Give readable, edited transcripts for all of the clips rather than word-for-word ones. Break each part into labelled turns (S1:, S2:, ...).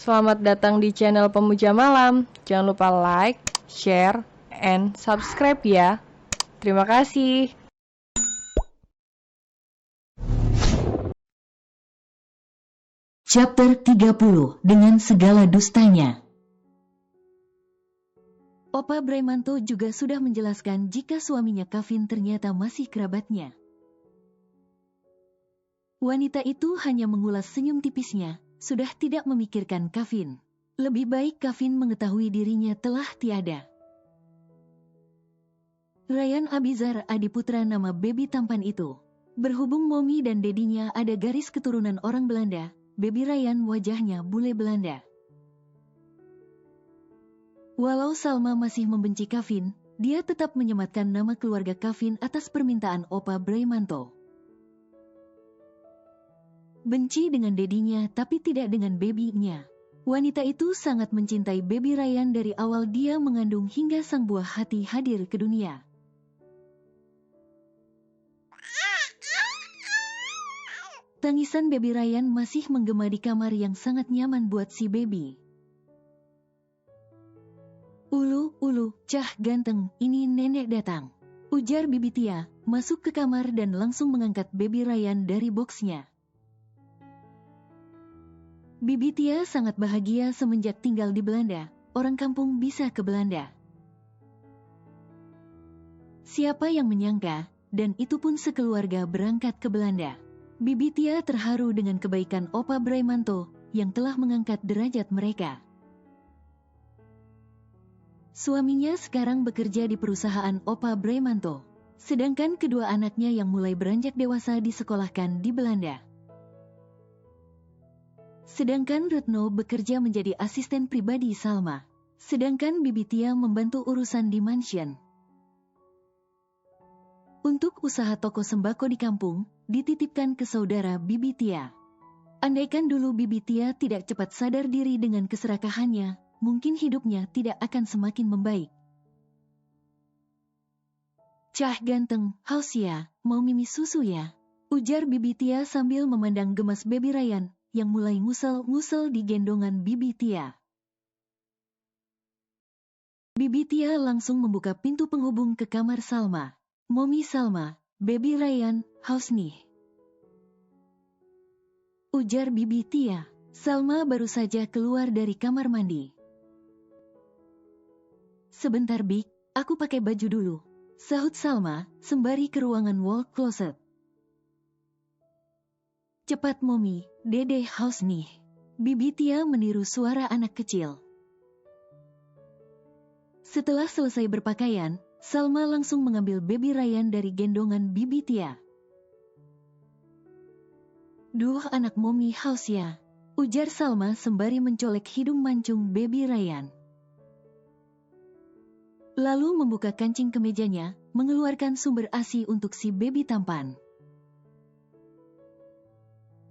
S1: Selamat datang di channel Pemuja Malam. Jangan lupa like, share, and subscribe ya. Terima kasih.
S2: Chapter 30 dengan segala dustanya. Opa Braimanto juga sudah menjelaskan jika suaminya Kavin ternyata masih kerabatnya. Wanita itu hanya mengulas senyum tipisnya, sudah tidak memikirkan Kavin. Lebih baik Kavin mengetahui dirinya telah tiada. Ryan Abizar adiputra nama baby tampan itu. Berhubung Mommy dan dedinya ada garis keturunan orang Belanda, baby Ryan wajahnya bule Belanda. Walau Salma masih membenci Kavin, dia tetap menyematkan nama keluarga Kavin atas permintaan Opa Braimanto. Benci dengan dedinya tapi tidak dengan babynya. Wanita itu sangat mencintai baby Ryan dari awal dia mengandung hingga sang buah hati hadir ke dunia. Tangisan baby Ryan masih menggema di kamar yang sangat nyaman buat si baby. Ulu, cah ganteng, ini nenek datang. Ujar Bibi Tia, masuk ke kamar dan langsung mengangkat baby Ryan dari boxnya. Bibi Tia sangat bahagia semenjak tinggal di Belanda, orang kampung bisa ke Belanda. Siapa yang menyangka, dan itu pun sekeluarga berangkat ke Belanda. Bibi Tia terharu dengan kebaikan Opa Braimanto yang telah mengangkat derajat mereka. Suaminya sekarang bekerja di perusahaan Opa Braimanto, sedangkan kedua anaknya yang mulai beranjak dewasa disekolahkan di Belanda. Sedangkan Retno bekerja menjadi asisten pribadi Salma, sedangkan Bibi Tia membantu urusan di mansion. Untuk usaha toko sembako di kampung, dititipkan ke saudara Bibi Tia. Andaikan dulu Bibi Tia tidak cepat sadar diri dengan keserakahannya, mungkin hidupnya tidak akan semakin membaik. Cah ganteng, haus ya, mau mimi susu ya? Ujar Bibi Tia sambil memandang gemas baby Ryan, yang mulai ngusel-ngusel di gendongan Bibi Tia. Bibi Tia langsung membuka pintu penghubung ke kamar Salma. Mommy Salma, baby Ryan, haus nih. Ujar Bibi Tia. Salma baru saja keluar dari kamar mandi. Sebentar Bik, aku pakai baju dulu. Sahut Salma, sembari ke ruangan wall closet. Cepat Mommy, Dede haus nih. Bibi Tia meniru suara anak kecil. Setelah selesai berpakaian, Salma langsung mengambil baby Ryan dari gendongan Bibi Tia. Duh anak Mommy haus ya, ujar Salma sembari mencolek hidung mancung baby Ryan. Lalu membuka kancing kemejanya, mengeluarkan sumber ASI untuk si baby tampan.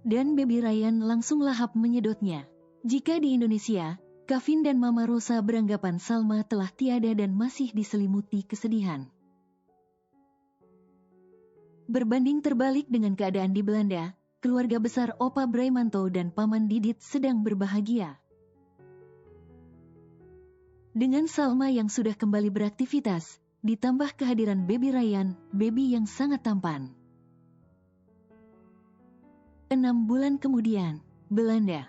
S2: Dan baby Ryan langsung lahap menyedotnya. Jika di Indonesia, Kavin dan Mama Rosa beranggapan Salma telah tiada dan masih diselimuti kesedihan. Berbanding terbalik dengan keadaan di Belanda, keluarga besar Opa Braimanto dan Paman Didit sedang berbahagia. Dengan Salma yang sudah kembali beraktivitas, ditambah kehadiran baby Ryan, baby yang sangat tampan. 6 bulan kemudian, Belanda.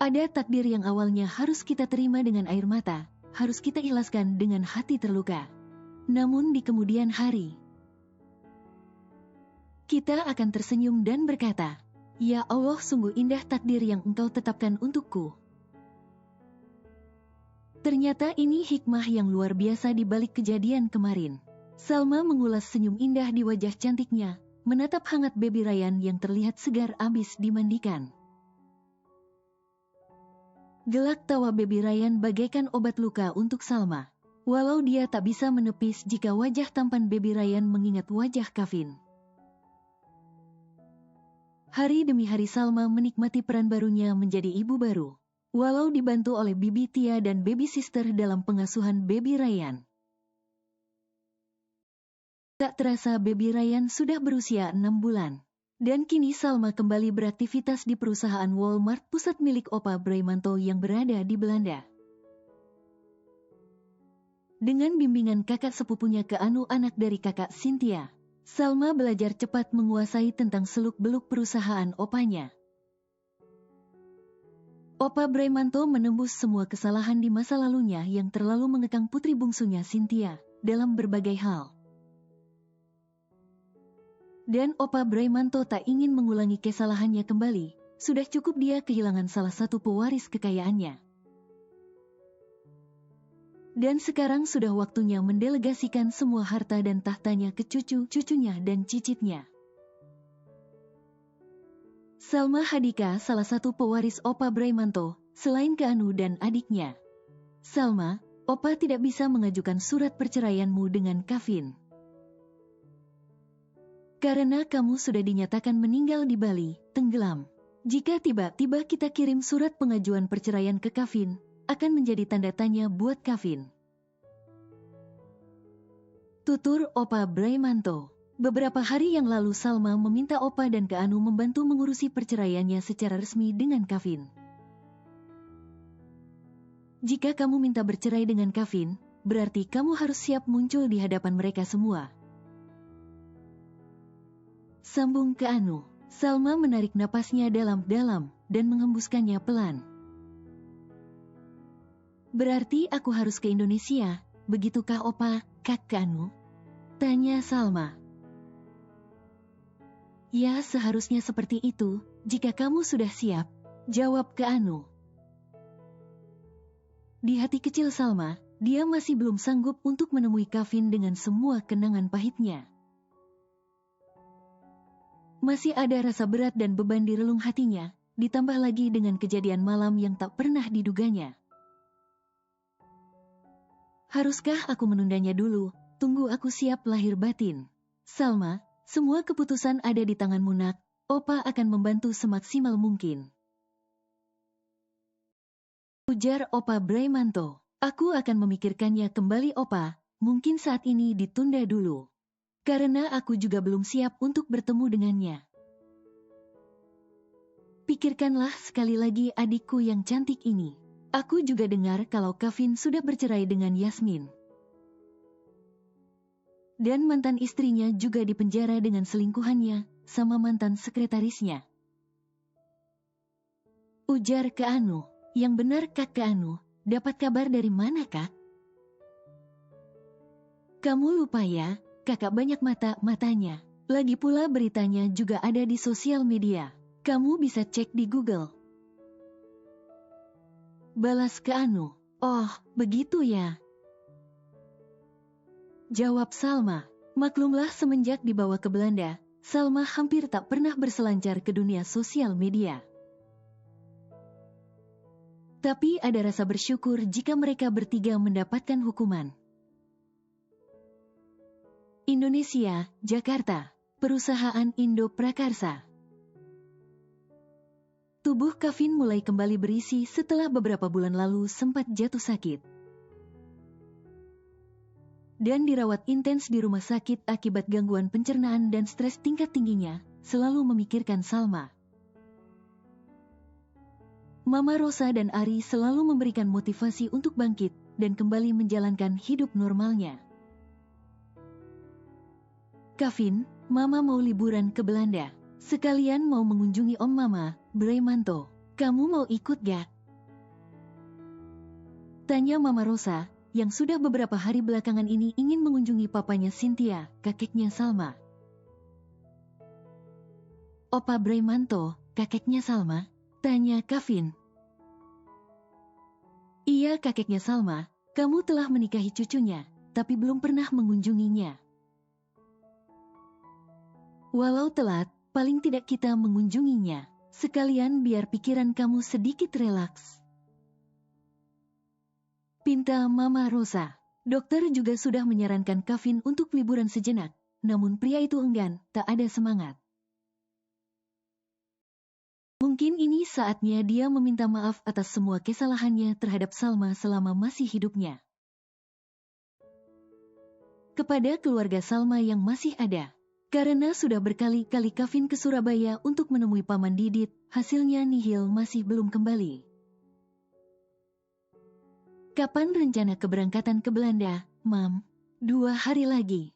S2: Ada takdir yang awalnya harus kita terima dengan air mata, harus kita ikhlaskan dengan hati terluka. Namun di kemudian hari, kita akan tersenyum dan berkata, "Ya Allah, sungguh indah takdir yang Engkau tetapkan untukku." Ternyata ini hikmah yang luar biasa di balik kejadian kemarin. Salma mengulas senyum indah di wajah cantiknya, menatap hangat baby Ryan yang terlihat segar abis dimandikan. Gelak tawa baby Ryan bagaikan obat luka untuk Salma. Walau dia tak bisa menepis jika wajah tampan baby Ryan mengingat wajah Kavin. Hari demi hari Salma menikmati peran barunya menjadi ibu baru. Walau dibantu oleh Bibi Tia dan baby sister dalam pengasuhan baby Ryan. Tak terasa baby Ryan sudah berusia 6 bulan. Dan kini Salma kembali beraktivitas di perusahaan Walmart pusat milik Opa Breimanto yang berada di Belanda. Dengan bimbingan kakak sepupunya ke Anu, anak dari kakak Cynthia, Salma belajar cepat menguasai tentang seluk-beluk perusahaan opanya. Opa Breimanto menembus semua kesalahan di masa lalunya yang terlalu mengekang putri bungsunya Cynthia dalam berbagai hal. Dan Opa Breimanto tak ingin mengulangi kesalahannya kembali, sudah cukup dia kehilangan salah satu pewaris kekayaannya. Dan sekarang sudah waktunya mendelegasikan semua harta dan tahtanya ke cucu-cucunya dan cicitnya. Salma Hadika salah satu pewaris Opa Breimanto, selain ke Anu dan adiknya. Salma, Opa tidak bisa mengajukan surat perceraianmu dengan Kevin. Karena kamu sudah dinyatakan meninggal di Bali, tenggelam. Jika tiba-tiba kita kirim surat pengajuan perceraian ke Kevin, akan menjadi tanda tanya buat Kevin. Tutur Opa Breimanto. Beberapa hari yang lalu Salma meminta Opa dan Ke Anu membantu mengurusi perceraiannya secara resmi dengan Kevin. Jika kamu minta bercerai dengan Kevin, berarti kamu harus siap muncul di hadapan mereka semua. Sambung Ke Anu. Salma menarik napasnya dalam-dalam dan menghembuskannya pelan. Berarti aku harus ke Indonesia, begitukah Opa, Kak Ke Anu? Tanya Salma. Ya, seharusnya seperti itu, jika kamu sudah siap, jawab Ke Anu. Di hati kecil Salma, dia masih belum sanggup untuk menemui Kevin dengan semua kenangan pahitnya. Masih ada rasa berat dan beban di relung hatinya, ditambah lagi dengan kejadian malam yang tak pernah diduganya. Haruskah aku menundanya dulu, tunggu aku siap lahir batin? Salma, semua keputusan ada di tanganmu nak, Opa akan membantu semaksimal mungkin. Ujar Opa Breimanto, aku akan memikirkannya kembali Opa, mungkin saat ini ditunda dulu. Karena aku juga belum siap untuk bertemu dengannya. Pikirkanlah sekali lagi adikku yang cantik ini. Aku juga dengar kalau Kevin sudah bercerai dengan Yasmin. Dan mantan istrinya juga dipenjara dengan selingkuhannya, sama mantan sekretarisnya. Ujar Ke Anu, yang benar Kak Ke Anu, dapat kabar dari mana Kak? Kamu lupa ya, kakak banyak matanya. Lagi pula beritanya juga ada di sosial media. Kamu bisa cek di Google. Balas Ke Anu, oh, begitu ya. Jawab Salma, maklumlah semenjak dibawa ke Belanda, Salma hampir tak pernah berselancar ke dunia sosial media. Tapi ada rasa bersyukur jika mereka bertiga mendapatkan hukuman. Indonesia, Jakarta, Perusahaan Indo Prakarsa. Tubuh Kevin mulai kembali berisi setelah beberapa bulan lalu sempat jatuh sakit. Dan dirawat intens di rumah sakit akibat gangguan pencernaan dan stres tingkat tingginya, selalu memikirkan Salma. Mama Rosa dan Ari selalu memberikan motivasi untuk bangkit dan kembali menjalankan hidup normalnya. Kevin, Mama mau liburan ke Belanda. Sekalian mau mengunjungi Om Mama, Breimanto. Kamu mau ikut gak? Tanya Mama Rosa, yang sudah beberapa hari belakangan ini ingin mengunjungi papanya Cynthia, kakeknya Salma. Opa Breimanto, kakeknya Salma? Tanya Kevin. Iya kakeknya Salma, kamu telah menikahi cucunya, tapi belum pernah mengunjunginya. Walau telat, paling tidak kita mengunjunginya, sekalian biar pikiran kamu sedikit relaks. Pinta Mama Rosa. Dokter juga sudah menyarankan Kevin untuk liburan sejenak, namun pria itu enggan, tak ada semangat. Mungkin ini saatnya dia meminta maaf atas semua kesalahannya terhadap Salma selama masih hidupnya. Kepada keluarga Salma yang masih ada, Karena sudah berkali-kali Kevin ke Surabaya untuk menemui Paman Didit, hasilnya nihil, masih belum kembali. Kapan rencana keberangkatan ke Belanda, Mam? 2 hari lagi.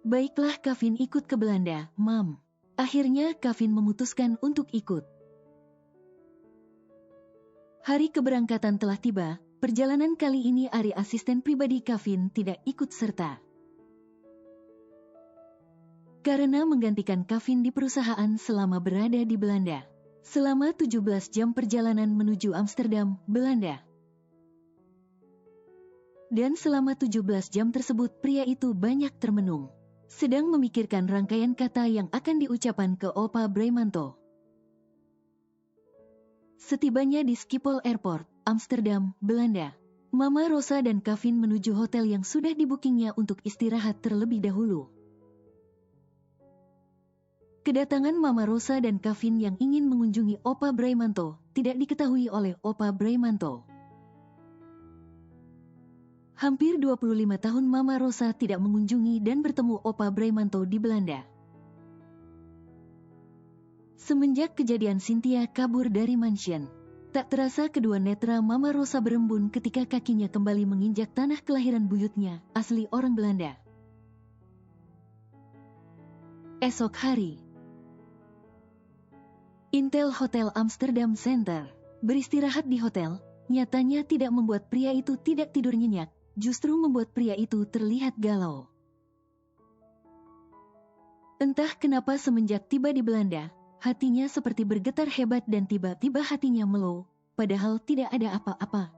S2: Baiklah, Kevin ikut ke Belanda, Mam. Akhirnya Kevin memutuskan untuk ikut. Hari keberangkatan telah tiba. Perjalanan kali ini Ari, asisten pribadi Kevin, tidak ikut serta. Karena menggantikan Kevin di perusahaan selama berada di Belanda. Selama 17 jam perjalanan menuju Amsterdam, Belanda. Dan selama 17 jam tersebut pria itu banyak termenung. Sedang memikirkan rangkaian kata yang akan diucapkan ke Opa Breimanto. Setibanya di Schiphol Airport, Amsterdam, Belanda, Mama Rosa dan Kevin menuju hotel yang sudah dibukingnya untuk istirahat terlebih dahulu. Kedatangan Mama Rosa dan Kevin yang ingin mengunjungi Opa Breimanto tidak diketahui oleh Opa Breimanto. Hampir 25 tahun Mama Rosa tidak mengunjungi dan bertemu Opa Breimanto di Belanda. Semenjak kejadian Cynthia kabur dari mansion, tak terasa kedua netra Mama Rosa berembun ketika kakinya kembali menginjak tanah kelahiran buyutnya, asli orang Belanda. Esok hari, Intel Hotel Amsterdam Center. Beristirahat di hotel, nyatanya tidak membuat pria itu tidak tidur nyenyak, justru membuat pria itu terlihat galau. Entah kenapa semenjak tiba di Belanda, hatinya seperti bergetar hebat dan tiba-tiba hatinya melow, padahal tidak ada apa-apa.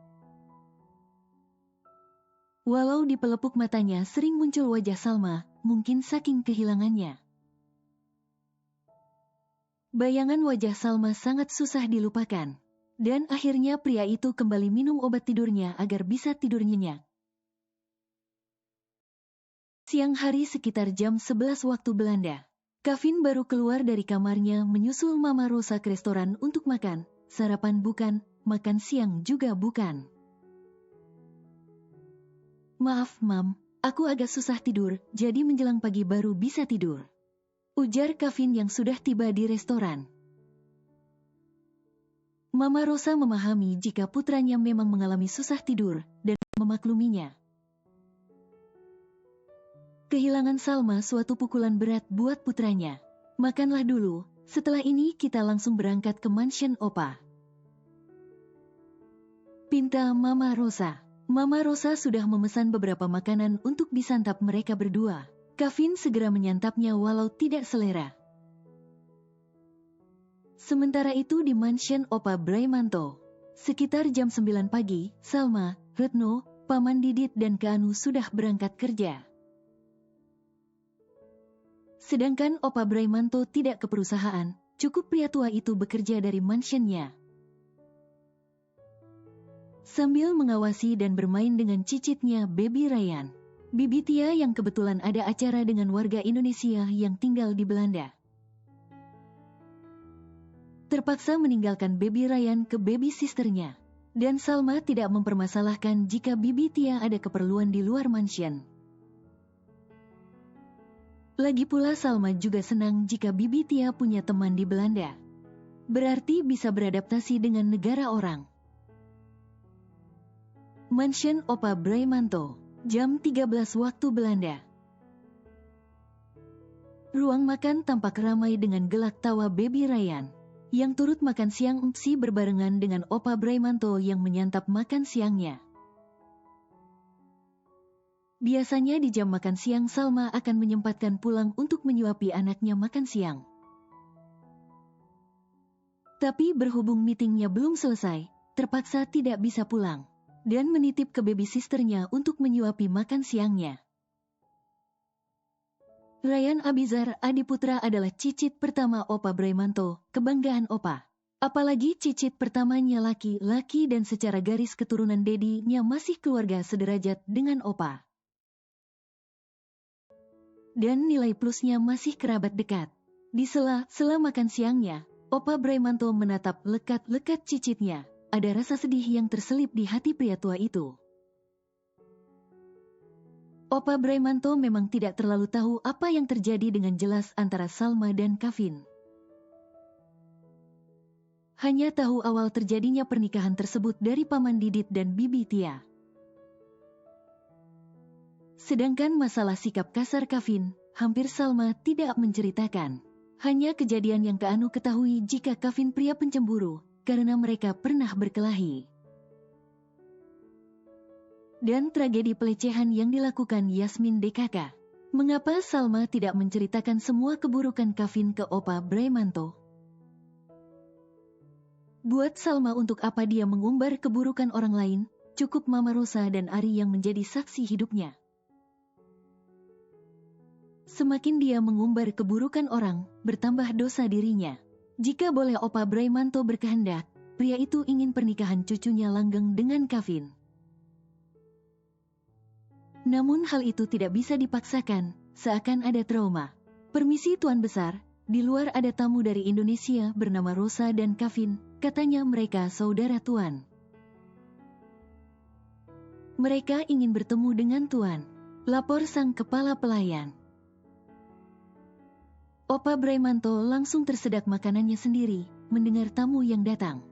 S2: Walau di pelepuk matanya sering muncul wajah Salma, mungkin saking kehilangannya. Bayangan wajah Salma sangat susah dilupakan. Dan akhirnya pria itu kembali minum obat tidurnya agar bisa tidur nyenyak. Siang hari sekitar jam 11 waktu Belanda, Kevin baru keluar dari kamarnya menyusul Mama Rosa ke restoran untuk makan. Sarapan bukan, makan siang juga bukan. Maaf, Mam, aku agak susah tidur, jadi menjelang pagi baru bisa tidur. Ujar Kevin yang sudah tiba di restoran. Mama Rosa memahami jika putranya memang mengalami susah tidur dan memakluminya. Kehilangan Salma suatu pukulan berat buat putranya. Makanlah dulu, setelah ini kita langsung berangkat ke mansion Opa. Pinta Mama Rosa. Mama Rosa sudah memesan beberapa makanan untuk disantap mereka berdua. Kevin segera menyantapnya walau tidak selera. Sementara itu di mansion Opa Breimanto, sekitar jam 9 pagi, Salma, Retno, Paman Didit dan Keanu sudah berangkat kerja. Sedangkan Opa Breimanto tidak ke perusahaan, cukup pria tua itu bekerja dari mansionnya. Sambil mengawasi dan bermain dengan cicitnya Baby Ryan, Bibi Tia yang kebetulan ada acara dengan warga Indonesia yang tinggal di Belanda. Terpaksa meninggalkan Baby Ryan ke baby sisternya. Dan Salma tidak mempermasalahkan jika Bibi Tia ada keperluan di luar mansion. Lagi pula Salma juga senang jika Bibi Tia punya teman di Belanda. Berarti bisa beradaptasi dengan negara orang. Mansion Opa Breimanto. Jam 13 waktu Belanda. Ruang makan tampak ramai dengan gelak tawa Baby Ryan, yang turut makan siang berbarengan dengan Opa Breimanto yang menyantap makan siangnya. Biasanya di jam makan siang Salma akan menyempatkan pulang untuk menyuapi anaknya makan siang. Tapi berhubung meetingnya belum selesai, terpaksa tidak bisa pulang. Dan menitip ke baby sisternya untuk menyuapi makan siangnya. Ryan Abizar Adiputra adalah cicit pertama Opa Breimanto, kebanggaan Opa. Apalagi cicit pertamanya laki-laki dan secara garis keturunan dedinya masih keluarga sederajat dengan Opa. Dan nilai plusnya masih kerabat dekat. Di sela-sela makan siangnya, Opa Breimanto menatap lekat-lekat cicitnya. Ada rasa sedih yang terselip di hati pria tua itu. Opa Braimanto memang tidak terlalu tahu apa yang terjadi dengan jelas antara Salma dan Kevin. Hanya tahu awal terjadinya pernikahan tersebut dari Paman Didit dan Bibi Tia. Sedangkan masalah sikap kasar Kevin, hampir Salma tidak menceritakan. Hanya kejadian yang Kak Anu ketahui jika Kevin pria pencemburu, karena mereka pernah berkelahi. Dan tragedi pelecehan yang dilakukan Yasmin DKK. Mengapa Salma tidak menceritakan semua keburukan Kevin ke Opa Braimanto? Buat Salma untuk apa dia mengumbar keburukan orang lain, cukup Mama Rosa dan Ari yang menjadi saksi hidupnya. Semakin dia mengumbar keburukan orang, bertambah dosa dirinya. Jika boleh Opa Braimanto berkehendak, pria itu ingin pernikahan cucunya langgeng dengan Kevin. Namun hal itu tidak bisa dipaksakan, seakan ada trauma. Permisi Tuan Besar, di luar ada tamu dari Indonesia bernama Rosa dan Kevin, katanya mereka saudara Tuan. Mereka ingin bertemu dengan Tuan, lapor sang kepala pelayan. Opa Braimanto langsung tersedak makanannya sendiri, mendengar tamu yang datang.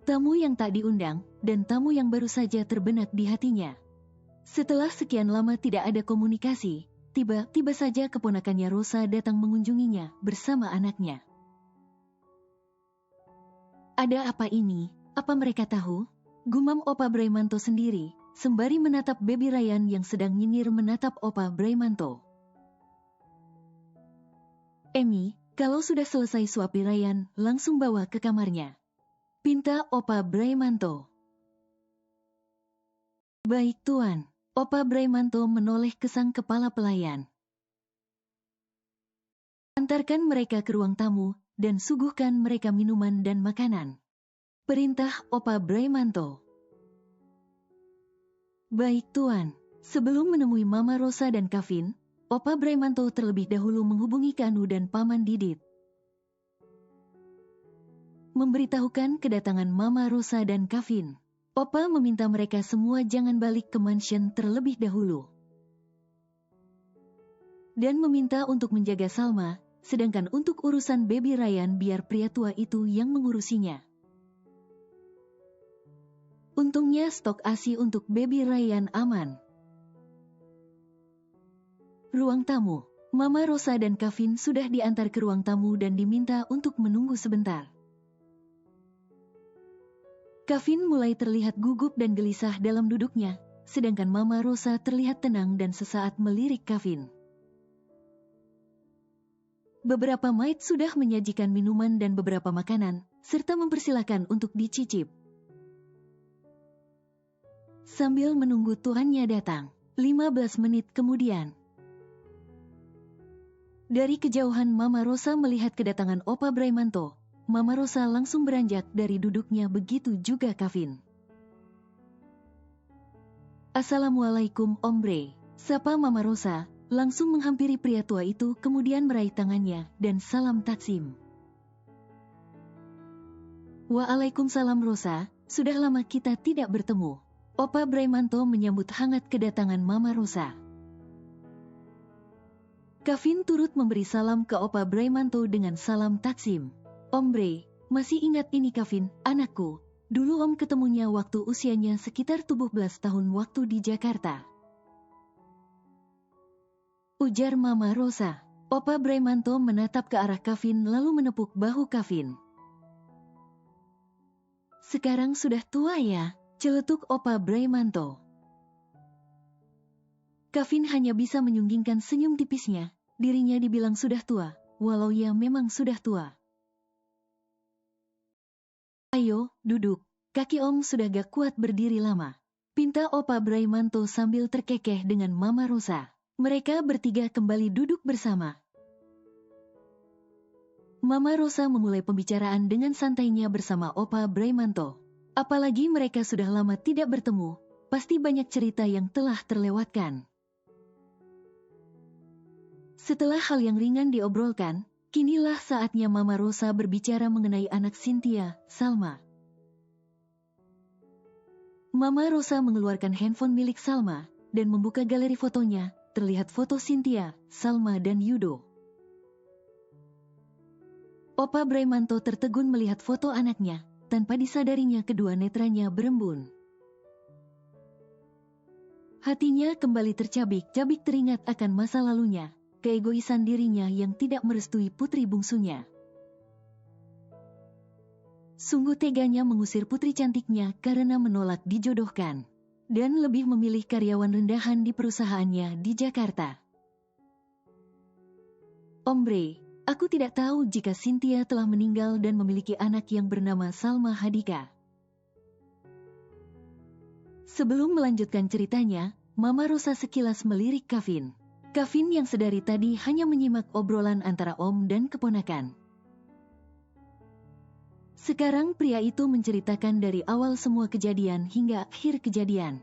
S2: Tamu yang tak diundang, dan tamu yang baru saja terbenak di hatinya. Setelah sekian lama tidak ada komunikasi, tiba-tiba saja keponakannya Rosa datang mengunjunginya bersama anaknya. Ada apa ini? Apa mereka tahu? Gumam Opa Braimanto sendiri, sembari menatap baby Ryan yang sedang nyengir menatap Opa Braimanto. Emi, kalau sudah selesai suapi Ryan, langsung bawa ke kamarnya. Pinta Opa Braimanto. Baik Tuan. Opa Braimanto menoleh ke sang kepala pelayan. Antarkan mereka ke ruang tamu, dan suguhkan mereka minuman dan makanan. Perintah Opa Braimanto. Baik Tuan. Sebelum menemui Mama Rosa dan Kevin, Opa Braimanto terlebih dahulu menghubungi Kak Anu dan Paman Didit. Memberitahukan kedatangan Mama Rosa dan Kevin. Opa meminta mereka semua jangan balik ke mansion terlebih dahulu. Dan meminta untuk menjaga Salma, sedangkan untuk urusan baby Ryan biar pria tua itu yang mengurusinya. Untungnya stok ASI untuk baby Ryan aman. Ruang tamu. Mama Rosa dan Kevin sudah diantar ke ruang tamu dan diminta untuk menunggu sebentar. Kevin mulai terlihat gugup dan gelisah dalam duduknya, sedangkan Mama Rosa terlihat tenang dan sesaat melirik Kevin. Beberapa maid sudah menyajikan minuman dan beberapa makanan, serta mempersilahkan untuk dicicip. Sambil menunggu tuannya datang, 15 menit kemudian. Dari kejauhan Mama Rosa melihat kedatangan Opa Braimanto. Mama Rosa langsung beranjak dari duduknya, begitu juga Kevin. Assalamualaikum Ombre, sapa Mama Rosa, langsung menghampiri pria tua itu kemudian meraih tangannya dan salam taksim. Waalaikumsalam Rosa, sudah lama kita tidak bertemu. Opa Braimanto menyambut hangat kedatangan Mama Rosa. Kevin turut memberi salam ke Opa Braimanto dengan salam taksim. Ombre, masih ingat ini Kevin, anakku. Dulu Om ketemunya waktu usianya sekitar 17 tahun waktu di Jakarta. Ujar Mama Rosa. Opa Braimanto menatap ke arah Kevin lalu menepuk bahu Kevin. Sekarang sudah tua ya, celetuk Opa Braimanto. Kevin hanya bisa menyunggingkan senyum tipisnya, dirinya dibilang sudah tua, walau ia memang sudah tua. Ayo, duduk. Kaki Om sudah gak kuat berdiri lama. Pinta Opa Braimanto sambil terkekeh dengan Mama Rosa. Mereka bertiga kembali duduk bersama. Mama Rosa memulai pembicaraan dengan santainya bersama Opa Braimanto. Apalagi mereka sudah lama tidak bertemu, pasti banyak cerita yang telah terlewatkan. Setelah hal yang ringan diobrolkan, kinilah saatnya Mama Rosa berbicara mengenai anak Cynthia, Salma. Mama Rosa mengeluarkan handphone milik Salma dan membuka galeri fotonya. Terlihat foto Cynthia, Salma dan Yudo. Opa Braimanto tertegun melihat foto anaknya. Tanpa disadarinya kedua netranya berembun. Hatinya kembali tercabik-cabik teringat akan masa lalunya, keegoisan dirinya yang tidak merestui putri bungsunya. Sungguh teganya mengusir putri cantiknya karena menolak dijodohkan, dan lebih memilih karyawan rendahan di perusahaannya di Jakarta. Ombre, aku tidak tahu jika Cynthia telah meninggal dan memiliki anak yang bernama Salma Hadika. Sebelum melanjutkan ceritanya, Mama Rosa sekilas melirik Kevin. Kevin yang sedari tadi hanya menyimak obrolan antara Om dan keponakan. Sekarang pria itu menceritakan dari awal semua kejadian hingga akhir kejadian.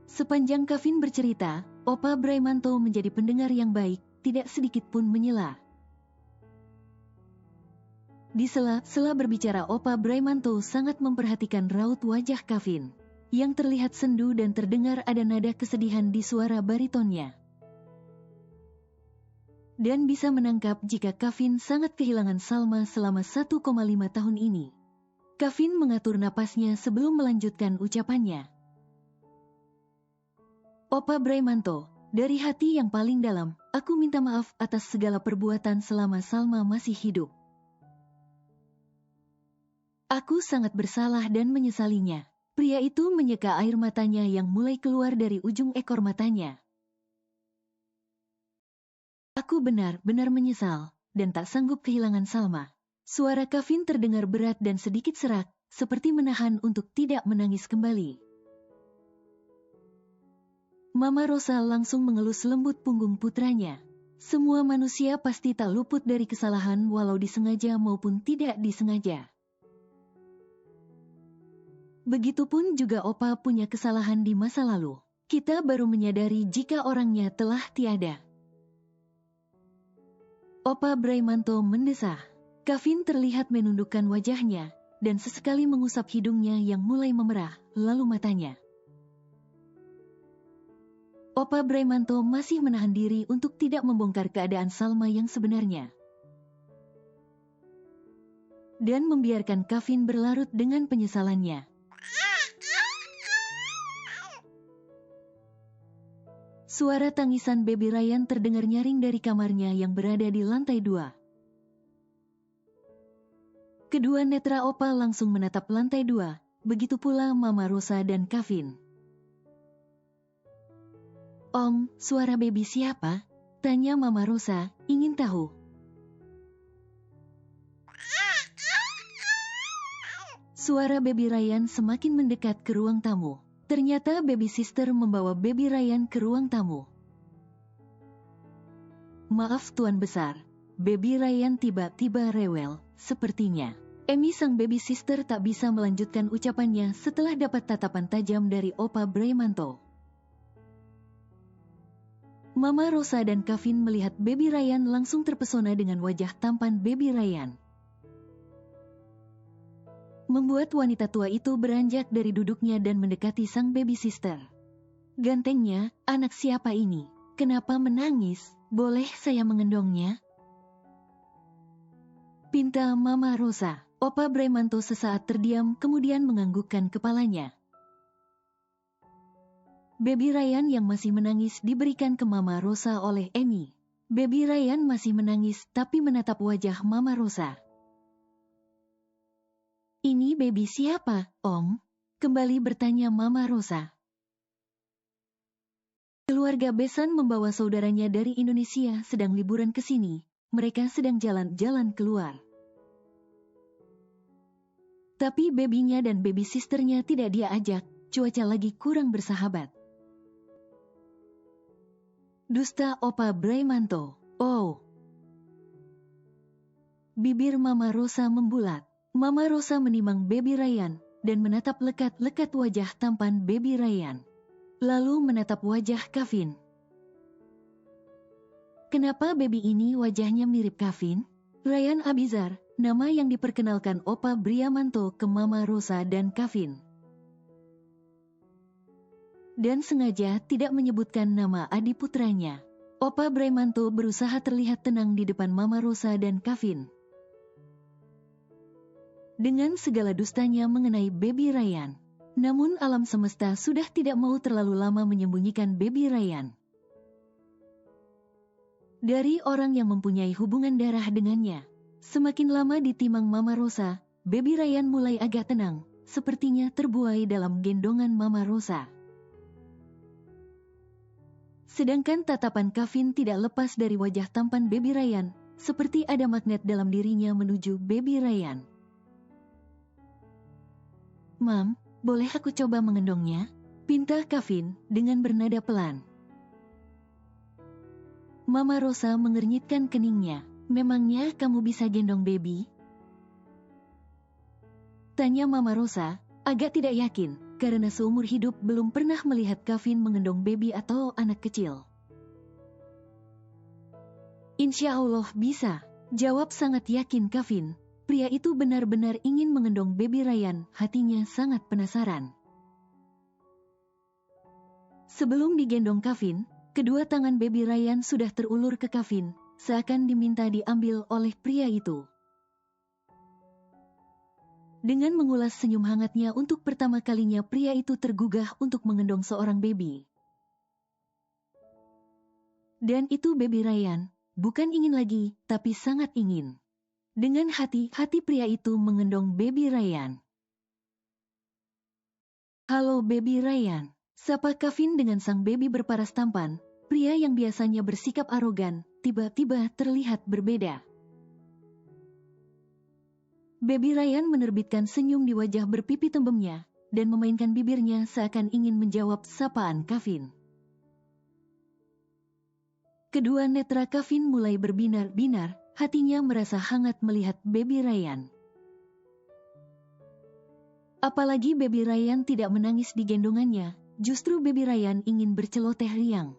S2: Sepanjang Kevin bercerita, Opa Braimanto menjadi pendengar yang baik, tidak sedikit pun menyela. Di sela-sela berbicara Opa Braimanto sangat memperhatikan raut wajah Kevin, yang terlihat sendu dan terdengar ada nada kesedihan di suara baritonnya. Dan bisa menangkap jika Kevin sangat kehilangan Salma selama 1,5 tahun ini. Kevin mengatur napasnya sebelum melanjutkan ucapannya. Opa Braimanto, dari hati yang paling dalam, aku minta maaf atas segala perbuatan selama Salma masih hidup. Aku sangat bersalah dan menyesalinya. Pria itu menyeka air matanya yang mulai keluar dari ujung ekor matanya. Aku benar-benar menyesal, dan tak sanggup kehilangan Salma. Suara Kevin terdengar berat dan sedikit serak, seperti menahan untuk tidak menangis kembali. Mama Rosa langsung mengelus lembut punggung putranya. Semua manusia pasti tak luput dari kesalahan walau disengaja maupun tidak disengaja. Begitupun juga Opa punya kesalahan di masa lalu. Kita baru menyadari jika orangnya telah tiada. Opa Braimanto mendesah. Kevin terlihat menundukkan wajahnya, dan sesekali mengusap hidungnya yang mulai memerah, lalu matanya. Opa Braimanto masih menahan diri untuk tidak membongkar keadaan Salma yang sebenarnya. Dan membiarkan Kevin berlarut dengan penyesalannya. Suara tangisan baby Ryan terdengar nyaring dari kamarnya yang berada di lantai 2. Kedua netra Opa langsung menatap lantai 2, begitu pula Mama Rosa dan Kevin. Om, suara baby siapa? Tanya Mama Rosa, ingin tahu. Suara baby Ryan semakin mendekat ke ruang tamu. Ternyata baby sister membawa baby Ryan ke ruang tamu. Maaf Tuan Besar, baby Ryan tiba-tiba rewel, sepertinya. Amy sang baby sister tak bisa melanjutkan ucapannya setelah dapat tatapan tajam dari Opa Braimanto. Mama Rosa dan Kevin melihat baby Ryan langsung terpesona dengan wajah tampan baby Ryan. Membuat wanita tua itu beranjak dari duduknya dan mendekati sang baby sister. Gantengnya, anak siapa ini? Kenapa menangis? Boleh saya mengendongnya? Pinta Mama Rosa. Opa Braimanto sesaat terdiam kemudian menganggukkan kepalanya. Baby Ryan yang masih menangis diberikan ke Mama Rosa oleh Amy. Baby Ryan masih menangis tapi menatap wajah Mama Rosa. Ini baby siapa, Om? Kembali bertanya Mama Rosa. Keluarga Besan membawa saudaranya dari Indonesia sedang liburan ke sini. Mereka sedang jalan-jalan keluar. Tapi babynya dan baby sisternya tidak dia ajak, cuaca lagi kurang bersahabat. Dusta Opa Braimanto. Oh. Bibir Mama Rosa membulat. Mama Rosa menimang baby Ryan dan menatap lekat-lekat wajah tampan baby Ryan. Lalu menatap wajah Kevin. Kenapa baby ini wajahnya mirip Kevin? Ryan Abizar, nama yang diperkenalkan Opa Briamanto ke Mama Rosa dan Kevin. Dan sengaja tidak menyebutkan nama adiputranya. Opa Briamanto berusaha terlihat tenang di depan Mama Rosa dan Kevin. Dengan segala dustanya mengenai Baby Ryan. Namun alam semesta sudah tidak mau terlalu lama menyembunyikan Baby Ryan. Dari orang yang mempunyai hubungan darah dengannya. Semakin lama ditimang Mama Rosa, Baby Ryan mulai agak tenang, sepertinya terbuai dalam gendongan Mama Rosa. Sedangkan tatapan Kevin tidak lepas dari wajah tampan Baby Ryan, seperti ada magnet dalam dirinya menuju Baby Ryan. "Mam, boleh aku coba mengendongnya?" pinta Kevin dengan bernada pelan. Mama Rosa mengernyitkan keningnya. "Memangnya kamu bisa gendong baby?" tanya Mama Rosa, agak tidak yakin, karena seumur hidup belum pernah melihat Kevin mengendong baby atau anak kecil. "Insya Allah bisa," jawab sangat yakin Kevin. Pria itu benar-benar ingin mengendong Baby Ryan, hatinya sangat penasaran. Sebelum digendong Kevin, kedua tangan Baby Ryan sudah terulur ke Kevin, seakan diminta diambil oleh pria itu. Dengan mengulas senyum hangatnya untuk pertama kalinya pria itu tergugah untuk mengendong seorang baby. Dan itu Baby Ryan, bukan ingin lagi, tapi sangat ingin. Dengan hati pria itu mengendong Baby Ryan. "Halo Baby Ryan," sapa Kevin dengan sang baby berparas tampan. Pria yang biasanya bersikap arogan, tiba-tiba terlihat berbeda. Baby Ryan menerbitkan senyum di wajah berpipi tembemnya, dan memainkan bibirnya seakan ingin menjawab sapaan Kevin. Kedua netra Kevin mulai berbinar-binar, hatinya merasa hangat melihat Baby Ryan. Apalagi Baby Ryan tidak menangis di gendongannya, justru Baby Ryan ingin berceloteh riang.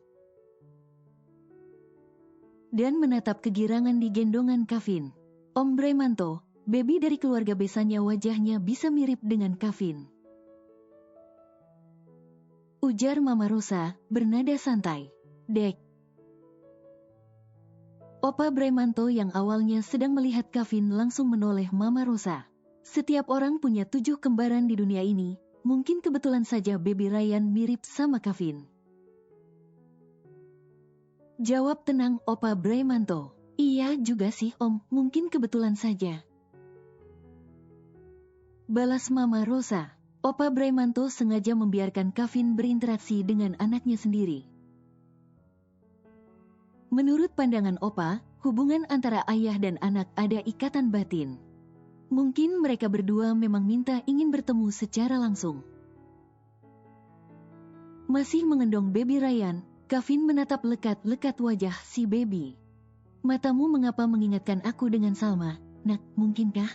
S2: Dan menatap kegirangan di gendongan Kevin. "Om Briamanto, baby dari keluarga besannya wajahnya bisa mirip dengan Kevin," ujar Mama Rosa, bernada santai. "Dek." Opa Briamanto yang awalnya sedang melihat Kevin langsung menoleh Mama Rosa. Setiap orang punya 7 kembaran di dunia ini, mungkin kebetulan saja Baby Ryan mirip sama Kevin. Jawab tenang Opa Briamanto. "Iya juga sih Om, mungkin kebetulan saja," balas Mama Rosa. Opa Briamanto sengaja membiarkan Kevin berinteraksi dengan anaknya sendiri. Menurut pandangan Opa, hubungan antara ayah dan anak ada ikatan batin. Mungkin mereka berdua memang minta ingin bertemu secara langsung. Masih mengendong Baby Ryan, Kevin menatap lekat-lekat wajah si baby. "Matamu mengapa mengingatkan aku dengan Salma, Nak, mungkinkah?"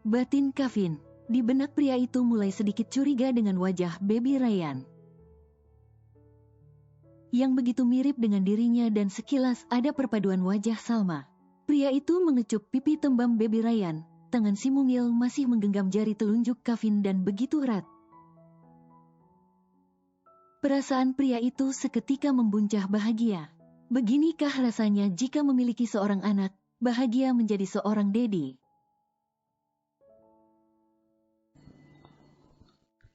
S2: batin Kevin. Di benak pria itu mulai sedikit curiga dengan wajah Baby Ryan, yang begitu mirip dengan dirinya dan sekilas ada perpaduan wajah Salma. Pria itu mengecup pipi tembam Baby Ryan, tangan si mungil masih menggenggam jari telunjuk Kevin dan begitu erat. Perasaan pria itu seketika membuncah bahagia. Beginikah rasanya jika memiliki seorang anak, bahagia menjadi seorang dedi.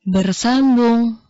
S1: Bersambung.